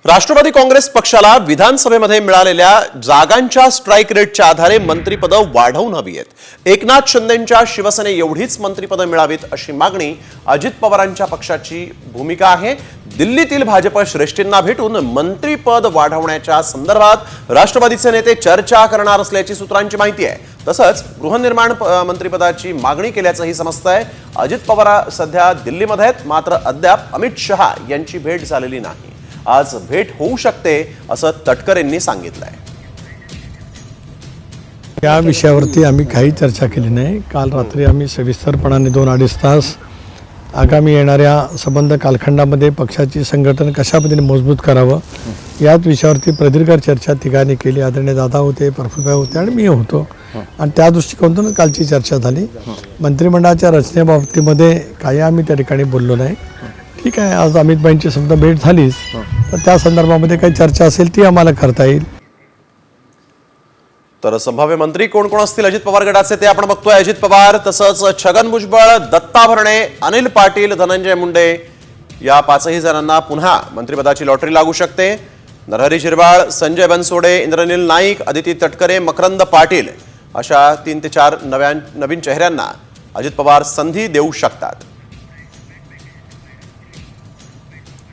राष्ट्रवादी काँग्रेस पक्षाला विधानसभेमध्ये मिळालेल्या जागांच्या स्ट्राइक रेटच्या आधारे मंत्रिपद वाढवून हवी आहेत। एकनाथ शिंदेंच्या शिवसेने एवढीच मंत्रिपद मिळावीत अशी मागणी अजित पवारांच्या पक्षाची भूमिका आहे। दिल्लीतील भाजप श्रेष्ठींना भेटून मंत्रिपद वाढवण्याच्या संदर्भात राष्ट्रवादीचे नेते चर्चा करणार असल्याची सूत्रांची माहिती आहे। तसंच गृहनिर्माण मंत्रिपदाची मागणी केल्याचंही समजतंय। अजित पवार सध्या दिल्लीमध्ये आहेत, मात्र अद्याप अमित शहा यांची भेट झालेली नाही। आज भेट होऊ शकते असं तटकरेंनी सांगितलंय। या विषयावरती आम्ही काही चर्चा केली नाही। काल रात्री आम्ही सविस्तरपणाने 2-2.5 तास आगामी येणाऱ्या संबंध कालखंडामध्ये पक्षाची संघटन कशा पद्धतीने मजबूत करावं याच विषयावरती प्रदीर्घ चर्चा तिघांनी केली। आदरणीय दादा होते, प्रफुल्लभाई होते आणि मी होतो आणि त्या दृष्टिकोनातून कालची चर्चा झाली। मंत्रिमंडळाच्या रचनेबाबतीमध्ये काही आम्ही त्या ठिकाणी बोललो नाही। ठीक आहे, आज अमितभाईंची समजा भेट झालीच, तर त्या संदर्भामध्ये काही चर्चा असेल ती आम्हाला करता येईल। तर संभाव्य मंत्री कोण कोण असतील अजित पवार गटाचे ते आपण बघतोय। अजित पवार, तसंच छगन भुजबळ, दत्ता भरणे, अनिल पाटील, धनंजय मुंडे या पाचही जणांना पुन्हा मंत्रिपदाची लॉटरी लागू शकते। नरहरी झिरवाळ, संजय बनसोडे, इंद्रनील नाईक, अदिती तटकरे, मकरंद पाटील अशा 3 ते 4 नवीन चेहऱ्यांना अजित पवार संधी देऊ शकतात।